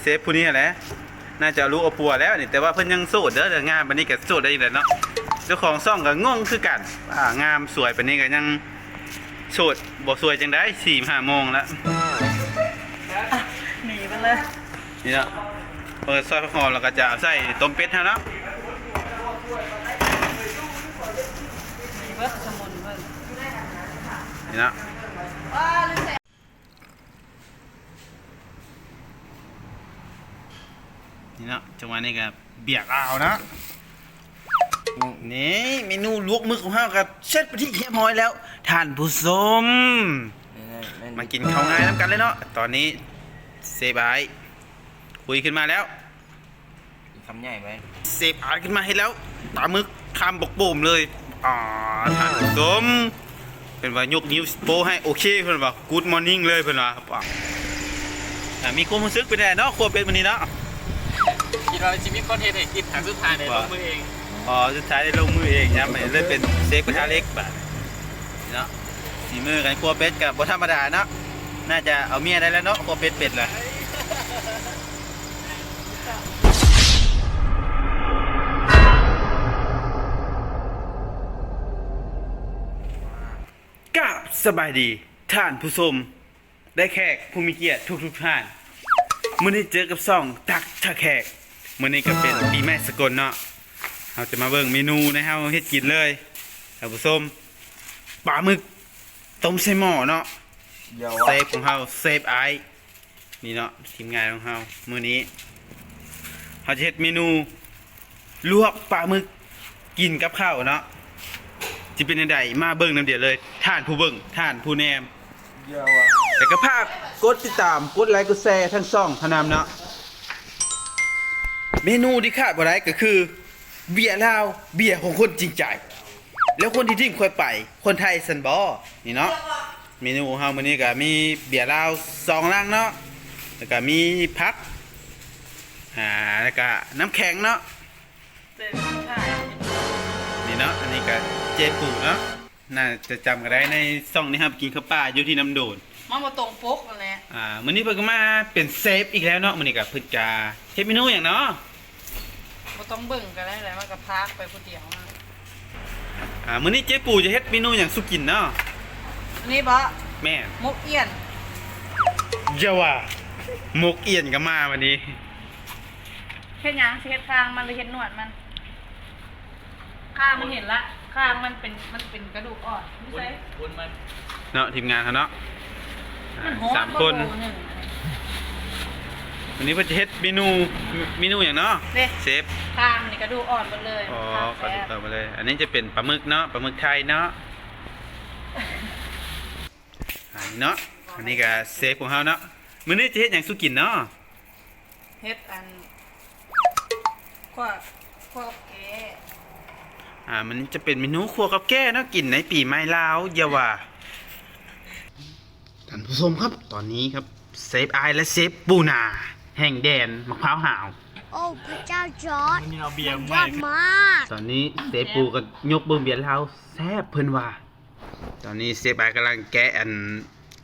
เซฟผู้นี้แหละน่าจะรู้เอาปัวแล้วนี่แต่ว่าเพิ่นยังโสดเด้องามปานนี้ก็โสดได้อีกแล้วเนาะเจ้าของซ่องก็งงคือกันงามสวยปานนี้ก็ยังโสดบ่สวยจังได้4-5 โมงแล้ว หนีไปเลย นี่เนาะเปิดซอยหอมแล้วก็จะใส่ต้มเป็ดเฮาเนาะ หนีเบิดสมุนเบิด นี่เนาะนี่เนาะจังหวะนี้ก็เบียกเอาเนาะนี่เมนูลวกมือของเฮากับเสร็จไปที่เรียบร้อยแล้วท่านผู้ชมมากินข้าวง่ายน้ำกันเลยเนาะตอนนี้เซฟไอคุยขึ้นมาแล้วคำใหญ่ไหมเซฟไอขึ้นมาให้แล้วปลาหมึกคำบกบ่มเลยท่านผู้ชมเป็นว่ายกนิ้วโป้ให้โอเคเพิ่นว่า Good morning เลยเพิ่นว่ามีความรู้สึกเป็นไงเนาะครัวเป็ดมื้อนี้เนาะ คิดว่าชีวิตคอนเทนต์ให้กินทางสุดท้ายในลงมือเองสุดท้ายได้ลงมือเองนะไม่เล่นเป็นเซฟกระทะเล็กแบบเนาะสีมือกันครัวเป็ดกับบ่ธรรมดาเนาะน่าจะเอาเมียได้แล้วเนาะครัวเป็ดล่ะกับสบายดีท่านผู้ชมได้แขกผู้มีเกียรติทุกท่านมื้อนี้เจอกับซ่องตักทะแขกมื้อนี้ก็เป็นปีใหม่สกลเนาะเราจะมาเบิ่งเมนูในเฮาเฮ็ดกินเลยท่านผู้ชมปลาหมึกต้มใส่หม้อเนาะเซฟของเฮาเซฟไอนี่เนาะทีมงานของเฮามื้อนี้เฮาจะเฮ็ดเมนูลวกปลาหมึกกินกับข้าวเนาะจะเป็นจังไดมาเบิ่งนำเดียวเลยท่านผู้เบิ่งท่านผู้แนมแต่ก็ภาพกดติดตามกดไลค์กดแชร์ทั้งช่องพนามเนาะเมนูที่ขาดบ่ได้ก็คือเบียร์ลาวเบียร์ของคนจริงใจแล้วคนที่ทิ้งค่อยไปคนไทยซันบอนี่เนาะเมนูของเฮามื้อนี้ก็มีเบียร์ลาว2 ลังเนาะแล้วก็มีผักแล้วก็น้ำแข็งเนาะ เจ็บถ่าย นี่เนาะอันนี้ก็เจปูเนาะน่าจะจำกันได้ในซ่องนี้ครับกินข้าวปลาอยู่ที่น้ำโดน มาบ่ตรงปกนั่นแหละ มื้อนี้เพิ่นก็มาเป็นเซฟอีกแล้วเนาะมื้อนี้ก็เพิ่นจะเฮ็ดเมนูหยังเนาะบ่ต้องเบิ่งก็ได้แหละมันก็พักไปผู้เดียวนะ มื้อนี้เจ๊ปูจะเฮ็ดเมนูหยังสุกินเนาะ อันนี้บ่ แม่ มกเอี้ยน เจ้าว่าหมกเอียนก็มาวันนี้ เฮ็ดหยังสิเฮ็ดคางมันหรือเฮ็ดหนวดมันคางมันเห็นละคางมันเป็นกระดูกอ่อนไม่ใช่ คุณมัน เนาะทีมงานเขาเนาะ มันโหด 3 คน บ่หนึ่ง วันนี้เพิ่นจะเฮ็ดเมนูหยังเนาะ เด้ เซฟ คางนี่กระดูกอ่อนหมดเลย ก็ติดต่อมาเลย อันนี้จะเป็นปลาหมึกเนาะปลาหมึกไทยเนาะอันนี้เนาะอันนี้ก็เซฟของเฮาเนาะมื้อนี้จะเฮ็ดหยังสุกินเนาะ เฮ็ดอันข้อแก มันจะเป็นเมนูครัวกับแก้เนาะกินในปีใหม่ลาวอย่าว่าท่านผู้ชมครับตอนนี้ครับเซฟไอและเซฟปูนาแห่งแดนมะพร้าวหาว โอ้พระเจ้าจอร์ด มีเอาเบียร์ ย ไม่ อดมาก ตอนนี้เซฟปูก็ยกเบิ่งเบียร์ลาวแซ่บเพิ่นว่าตอนนี้เซฟไอกำลังแกะอัน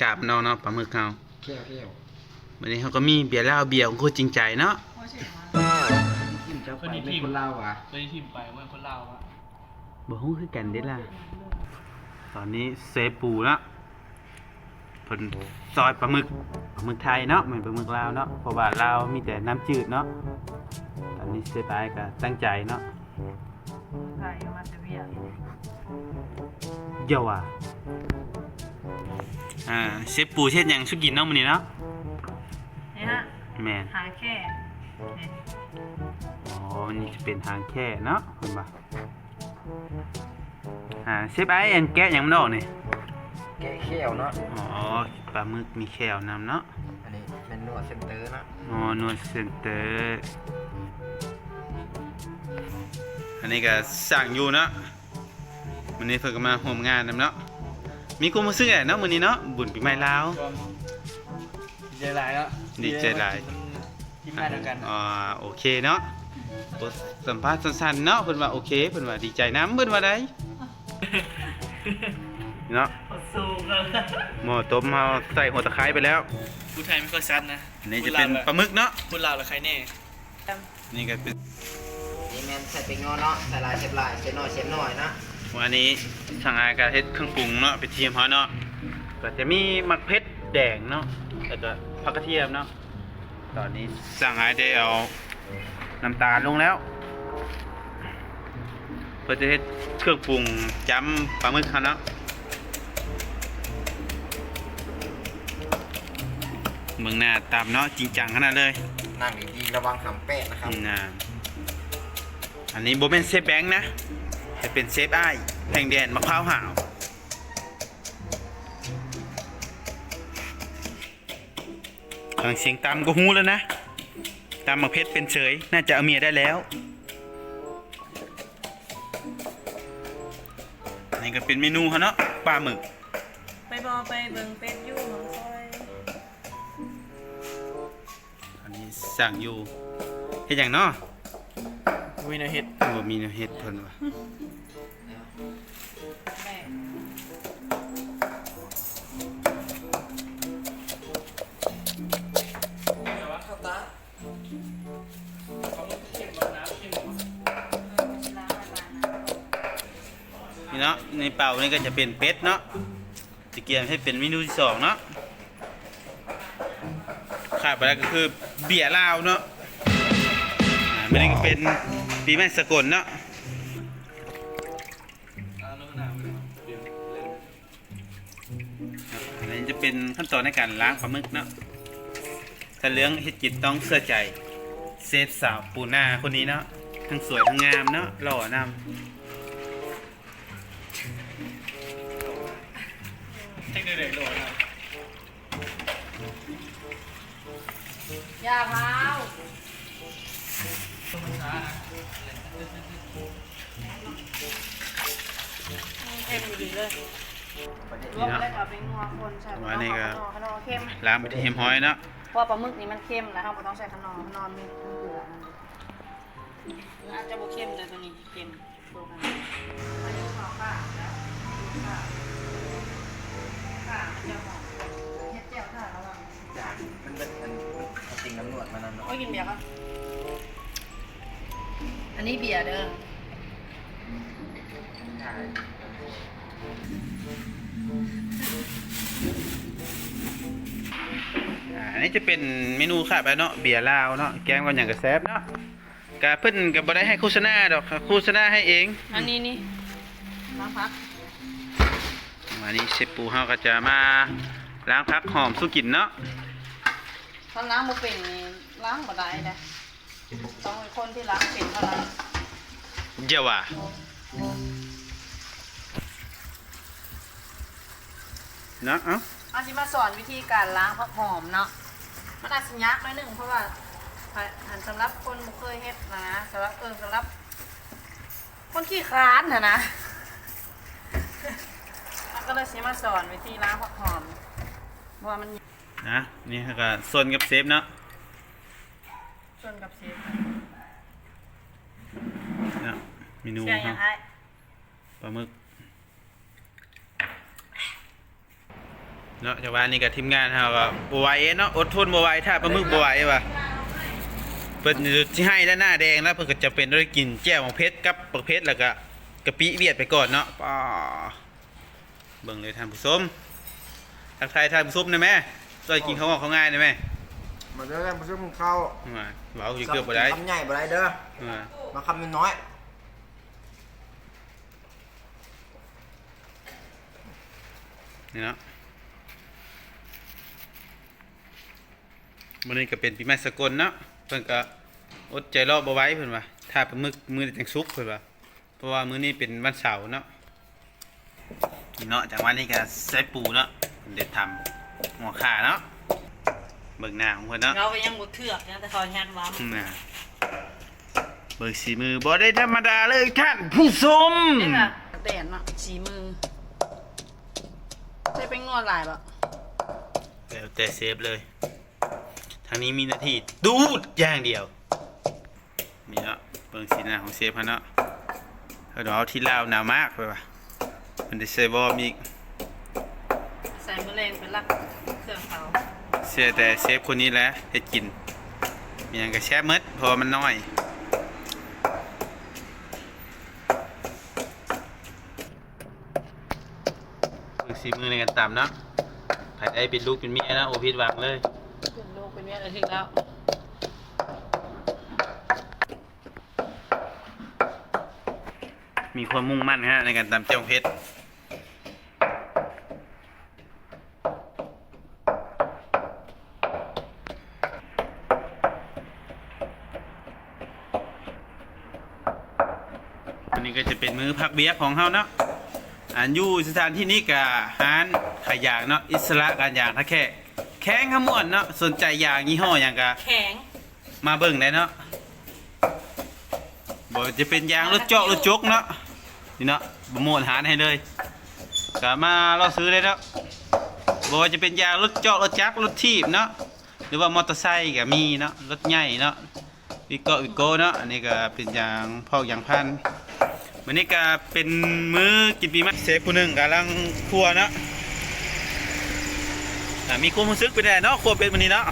กาบน้องเนาะปลาหมึกเฮา เที่ยว วันนี้เขาก็มีเบียร์ลาวเบียร์ของคนจริงใจเนาะ คนนี้ทีมคนลาวอ่ะคนนี้ทีมไปว่าคนลาวอ่ะ บ่ฮู้คือกันเด้ล่ะตอนนี้เซฟปูเนาะเพิ่นซอยปลาหมึกไทยเนาะเหมือนปลาหมึกลาวเนาะเพราะว่าลาวมีแต่น้ำจืดเนาะตอนนี้เซฟไอก็ตั้งใจเนาะ ถ่ายเอามาจะเบียร์ เยาว่ะเชฟปูเช่นยังชุกินเนาะมื้อนี้เนาะ นี่ฮะ แม่น หาแค่นี่ อ๋อวันนี้จะเป็นทางแค่เนาะเพิ่นว่าเชฟไออันแกะหยังมันออกนี่ แกะเขี้ยวเนาะ อ๋อปลาหมึกมีแคลนำเนาะ อันนี้เป็นนวดเซนเตอร์นะ อ๋อนวดเซนเตอร์อันนี้ก็สั่งอยู่เนาะมื้อนี้เพิ่นก็มาร่วมงานนำเนาะมีความรู้สึกไงเนาะมื้อนี้เนาะบุญปีใหม่ลาว ดีใจหลายเนาะ ดีใจหลาย ทีมงานเดียวกัน โอเคเนาะบทสัมภาษณ์สั้นๆเนาะเพิ่นว่าโอเคเพิ่นว่าดีใจนำเพิ่นว่าได้ เนาะ สูงเลย หม้อต้มเฮาใส่หัวตะไคร้ไปแล้ว ผู้ไทยไม่ค่อยซัดนะ อันนี้จะเป็นปลาหมึกเนาะ พูดลาวหรือใครแน่ นี่ก็เป็น นี่แมนใส่เป็นงอเนาะใส่ลายเชฟลายเชฟน้อยเชฟน้อยนะ วันนี้ทางอายก็เฮ็ดเครื่องปรุงเนาะเป็นทีมเฮาเนาะก็จะมีมักเผ็ดแดงเนาะแล้วก็ผักกระเทียมเนาะตอนนี้สั่งอายได้เอาน้ำตาลลงแล้วเพื่อจะเฮ็ดเครื่องปรุงจ้ำปลาหมึกเขาเนาะเมืองหน้าตามเนาะจริงจังขนาดเลย นั่งดีๆระวังหำแปะนะครับ อันนี้โบเป็นเซฟแบงค์นะจะเป็นเซฟอ้ายแห่งแดนมะพร้าวหาวฟังเสียงตามก็หูแล้วนะตามมาเพชรเป็นเฉยน่าจะเอาเมียได้แล้วนี่ก็เป็นเมนูเขาเนาะปลาหมึก ไปบอไปเบิ่งเป็ดอยู่หนองซอย อันนี้สั่งอยู่เฮ็ดอย่างเนาะ วินาเฮ็ด บ่มีแนวเฮ็ดเพิ่นว่า แม่ นี่เนาะในเป่านี่ก็จะเป็นเป็ดเนาะตะเกียบให้เป็นเมนูที่สองเนาะขาดไปแล้วก็คือเบียร์ลาวเนาะไม่ได้ก็เป็นปีใหม่สกลเนาะอันนี้จะเป็นขั้นตอนในการล้างปลาหมึกเนาะถ้าเลี้ยงเฮ็ดกิจต้องเสื้อใจเซฟสาวปูนาคนนี้เนาะทั้งสวยทั้งงามเนาะหล่อนำ เทคนิคเด็กโหลดนะ อย่าพาวเค็มอยู่ดีเลยรวมแล้วก็เป็นนัวคนใช่ไหม อันนี้ก็ ขนอเค็ม ล้างไปที่เฮมฮอยเนาะ เพราะปลาหมึกนี่มันเค็มนะเราไม่ต้องใส่ขนอมีเกลืออาจจะบ่เค็มแต่ตัวนี้เค็มตัวมันอันนี้ข้าวข้าแล้วข้ามันจะหอมเฮ็ดแจ่วข้าระวัง จากมันเป็นจริงน้ำนวดมันนั่นเนาะ โอ้ยกินเบียร์ก่อนอันนี้เบียร์เด้อ ใช่ อันนี้จะเป็นเมนูขาดไปเนาะเบียร์ลาวเนาะแกงก็อย่างกับแซฟเนาะกะเพิ่นก็บ่ได้ให้โฆษณาดอกค่ะโฆษณาให้เอง อันนี้นี่น้ำพัก วันนี้เชฟปูเฮาก็จะมาล้างผักหอมสู้กินเนาะ ถ้าล้างบ่เป็นนี่ล้างบ่ได้เด้ต้องเป็นคนที่ล้างเป็นเท่านั้น เจ้าว่าเนาะเอ้า อาสิมาสอนวิธีการล้างผักหอมเนาะมันอาจสิยากหน่อยหนึงเพราะว่าหันสำหรับคนบ่เคยเฮ็ดนะสำหรับคนขี้คร้านนะ ก็เลยสิมาสอนวิธีล้างผักหอมเพราะว่ามัน นะนี่ก็ส่วนกับเซฟเนาะ ชนกับเชฟ เนาะเมนู เชื่อยั เฮาง ไอ้ ปลาหมึกเนาะจากว่านี่ก็ทีมงานเฮาก็บ่ไหวเนาะอดทนบ่ไหวถ้าปลาหมึกบ่ไหวว่ะเพิ่นสิให้ด้านหน้าแดงแล้วเพิ่นก็จะเป็นได้กินแจ่วของเพชรกับปักเพชรแล้วก็กะปิเวียดไปก่อนเนาะป้าเบิ่งเลยท่านผู้ชมทักทายท่านผู้ชมได้ไหมซอยกินข้าวงอกข้าวง่ายได้ไหม มาเด้อมาช่วยมึงเข้า มาเว้าอยู่เกือบบ่ได้ คำใหญ่บ่ได้เด้อ มา มาคำน้อย นี่เนาะมื้อนี้ก็เป็นปีใหม่สกลเนาะเพิ่นก็อดใจรอบ่ไหวเพิ่นว่าถ้าปลาหมึกมื้อนี้จังสุกเพิ่นว่าเพราะว่ามื้อนี้เป็นวันเสาร์เนาะนี่เนาะจากวันนี้ก็ใส่ปูเนาะเด็ดทำหัวข่าเนาะเบิ่งหน้าของเพิ่นเนาะ เราก็ยังบ่เถือกนะแต่เขาแฮนด์ว้า น่ะเบิ่งสีมือบ่ได้ธรรมดาเลยท่านผู้ชม นี่ค่ะแดนเนาะสีมือใช้เป็นงวดหลายบ่ แล้วแต่เซฟเลยทางนี้มีหน้าที่ดูดอย่างเดียวนี่เนาะเบิ่งสีหน้าของเซฟเพิ่นเนาะเดี๋ยวเอาที่ลาวหนาวมากไปว่ะมันได้ใส่วอร์มอีก ใส่มะเร็งเป็นลักเครื่องเขา เสียแต่เชฟคนนี้แหละเฮ็ดกินมีหยังก็แซ่บหมดเพราะว่ามันน้อยฝึกสีมือในการตำเนาะใครได้เป็นลูกเป็นเมียนะโอผิดหวังเลย เป็นลูกเป็นเมียอะไรถึงแล้ว มีความมุ่งมั่นฮะในการตำเจียวเพชรอันนี้ก็จะเป็นมื้อพักเบียกของเฮาเนาะอันอยู่สถานที่นี้กับร้านขายยางเนาะอิสระการยางท่าแค่แข้งขมวนเนาะสนใจยางยี่ห้ออย่างกะ แข็ง มาเบิ่งได้เนาะบ่จะเป็นยางรถเจาะรถจกเนาะนี่เนาะบ่โมดหารให้เลยก็มาเราซื้อได้เนาะบ่ว่าจะเป็นยางรถเจาะรถจักรรถทีบเนาะหรือว่ามอเตอร์ไซค์ก็มีเนาะรถใหญ่เนาะวิโก้เนาะอันนี้ก็เป็นยางพอกยางพันวันนี้ก็เป็นมื้อกินปีใหม่เชฟผู้หนึงกำลังครัวเนาะมีความรู้สึกเป็นไงเนาะครัวเป็นวันนี้เนาะ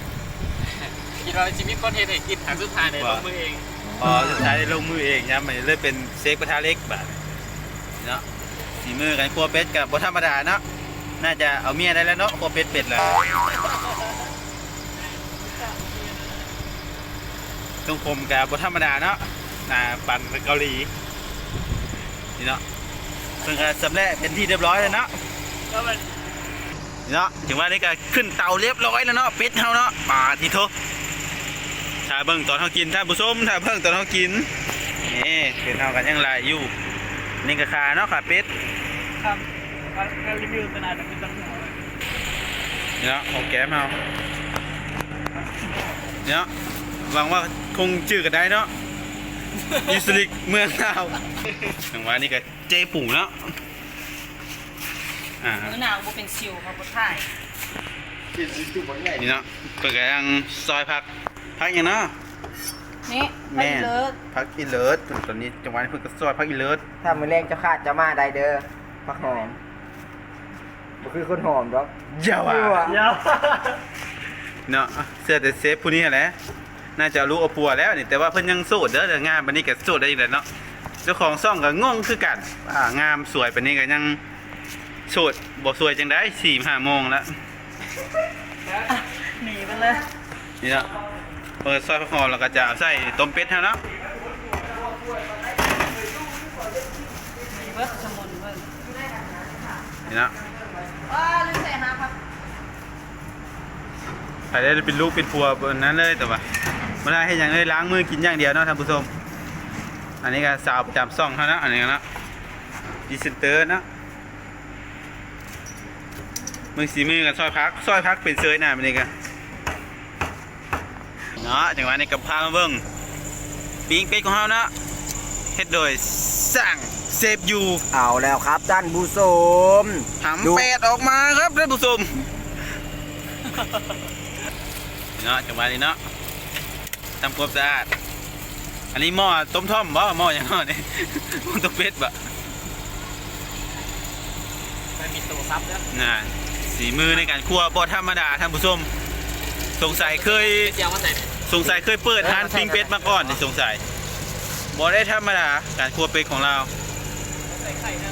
คิดว่าชีวิตคนเฮ็ดให้กินทางสุดท้ายในลงมือเอง อ๋อสุดท้ายได้ลงมือเองนะมันเลยเป็นเชฟกระทะเล็กแบบเนาะสีมือกันครัวเป็ดกับบ่ธรรมดาเนาะน่าจะเอาเมียได้แล้วเนาะครัวเป็ดแล้วตรงผมกับบ่ธรรมดาเนาะปั่นเป็นเกาหลีนี่เนาะเพิ่งก็สำเร็จเป็นที่เรียบร้อยแล้วเนาะ ก็มัน นี่เนาะถึงว่านี่ก็ขึ้นเตาเรียบร้อยแล้วเนาะเป็ดเฮาเนาะปาทีโทถ้าเบิ่งตอนเฮากินถ้าผู้ชมถ้าเบิ่งตอนเฮากินนี่เป็ดเฮากันยังหลายอยู่นี่ก็ขาเนาะขาเป็ด ครับการรีวิวขนาดเป็นตั้งหัว นี่เนาะของแก้มเฮานี่เนาะหวังว่าคงจื้อกันได้เนาะยูสลิกเมืองลาวถึงว่านี่ก็เจปู่เนาะมื้อหนาวบ่เป็นสิวมาบ่ถ่าย นี่เนาะเปิดกำลังซอยผักอย่างเนาะ นี่ไปเลิศ ผักอีเลิศตอนนี้จังหวะนี้เพิ่งก็ซอยผักอีเลิศ ถ้ามือแรงเจะขาดจะมาได้เด้อผักหอมบ่คือคนหอมดอก เยาว่ะเนาะเสื้อแต่เซฟผู้นี้แหละน่าจะรู้เอาปัวแล้วนี่แต่ว่าเพิ่นยังโสดเด้อแต่งานบัดนี้ก็โสดได้อีกแล้วเนาะเจ้าของซ่องก็งงคือกันงามสวยปานนี้ก็ยังโสดบ่สวยจังได้ 4-5 โมงแล้ว หนีไปเลย นี่เนาะเปิดซอยผักหอมแล้วก็จะเอาใส่ต้มเป็ดเฮาเนาะ มีเบิดสมุนเบิด นี่เนาะ ลืมใส่หาครับ ใครได้เป็นลูกเป็นผัวบนนั้นเลยแต่ว่าไม่ได้ให้อย่างเลยล้างมือกินอย่างเดียวเนาะท่านผู้ชมอันนี้ก็สาวประจำซ่องเท่านั้นอันนี้ก็เนาะพรีเซนเตอร์เนาะมือสีมือกันซอยพักเป็นเซยหน้ามันนี่กันเนาะจังหวะนี้กับพามาเบิ้งปิ้งเป็ดของเราเนาะเฮ็ดโดยสร้างเซฟยู เอาแล้วครับท่านผู้ชม ทำเป็ดออกมาครับท่านผู้ชมเนาะจังหวะนี้เนาะทำความสะอาดอันนี้หม้อต้มท่อมบ่หม้ออย่างเนาะนี่ หม้อต้มเป็ดบ่ มันมีตัวซับแล้ว น่ะสีมือในการคั่วบ่ธรรมดาท่านผู้ชมสงสัยเคย เจียวมาใส่ เปิดร้านปิ้งเป็ดมาก่อนนี่สงสัยบ่ได้ธรรมดาการคั่วเป็ดของเรา ใส่ไข่นะ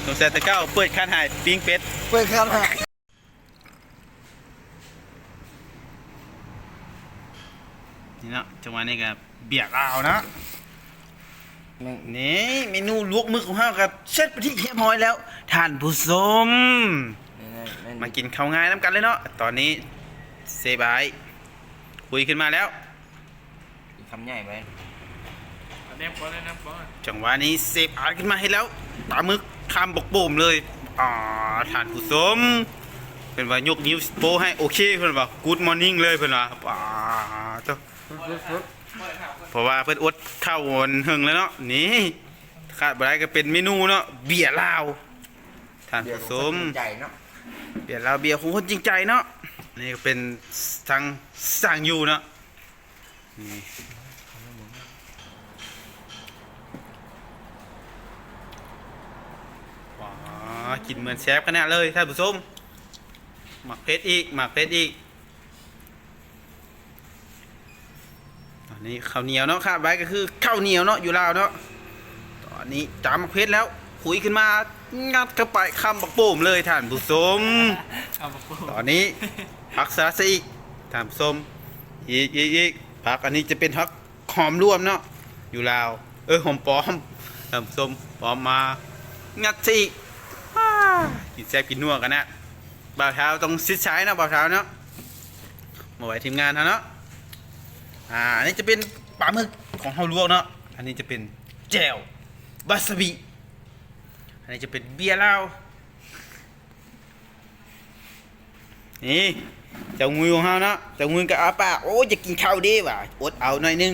สงสัยแต่เก้าเปิดร้านหายปิ้งเป็ด เปิดครับ นี่เนาะจังหวะนี้ก็เบียกเอาเนาะนี่เมนูลวกมือของเฮากับเสร็จไปที่เรียบร้อยแล้วท่านผู้ชมมากินข้าวง่ายน้ำกันเลยเนาะตอนนี้เซบายคุยขึ้นมาแล้ว คำใหญ่ไหม เนมก่อนเลยนะก่อน จังหวะนี้เซฟอาร์ขึ้นมาให้แล้วปลาหมึกคำบกบ่มเลยท่านผู้ชมเป็นว่ายกนิ้วโป้ให้โอเคเพิ่นว่ากู๊ดมอร์นิ่งเลยเพิ่นว่าเจ้าเพราะว่าเพิ่นอดข้าววนหึงแล้วเนาะนี่ขาดบ่ได้ก็เป็นเมนูเนาะเบียร์ลาวท่านผู้ชม ใจเนาะ เบียร์ลาวเบียร์ของคนจริงใจเนาะนี่ก็เป็นทางสร้างอยู่เนาะนี่ กินเหมือนแซ่บขนาดเลยท่านผู้ชมหมักเพชรอีกหมักเพชรอีกตอนนี้ข้าวเหนียวเนาะครับไว้ก็คือข้าวเหนียวเนาะอยู่ลาวเนาะตอนนี้จามหมักเพชรแล้วคุยขึ้นมางัดเข้าไปคำบักโป่มเลยท่านผู้ชม เอามาพูด ตอนนี้ผักสาซีท่านผู้ชมอีกผักอันนี้จะเป็นผักหอมรวมเนาะอยู่ลาวหอมปลอมท่านผู้ชมปลอมมางัดซีกินแซ่บกินนัวกันนะบ่าวเท้าต้องซิดใช้นะบ่าวเท้าเนาะมาไว้ทีมงานเนาะอันนี้จะเป็นปลาหมึกของเฮาลวกเนาะอันนี้จะเป็นแจ่ววาซาบิอันนี้จะเป็นเบียร์เหล้านี่เจ้างูของเฮาเนาะเจ้างูกับอาป้าโอ้ยจะกินข้าวดีว่ะอดเอาหน่อยนึง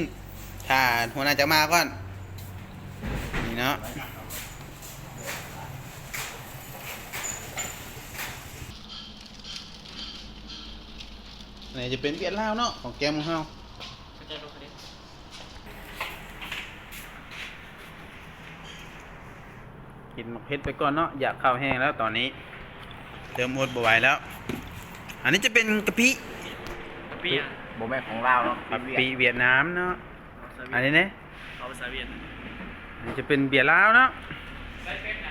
ถ้าหัวหน้าจะมาก่อนนี่เนาะนี่จะเป็นเบียร์เหล้าเนาะของแกมของเฮากินหมกเพชรไปก่อนเนาะอยากข้าวแห้งแล้วตอนนี้เติมอดบ่ไหวแล้วอันนี้จะเป็นกะปิ เปีย บ่แม่นของลาวเนาะ กะปิเวียดนามเนาะอันนี้เนี่ย เอาภาษาเวียด อันนี้จะเป็นเบียร์ลาวเนาะ ใส่เป็ดนะ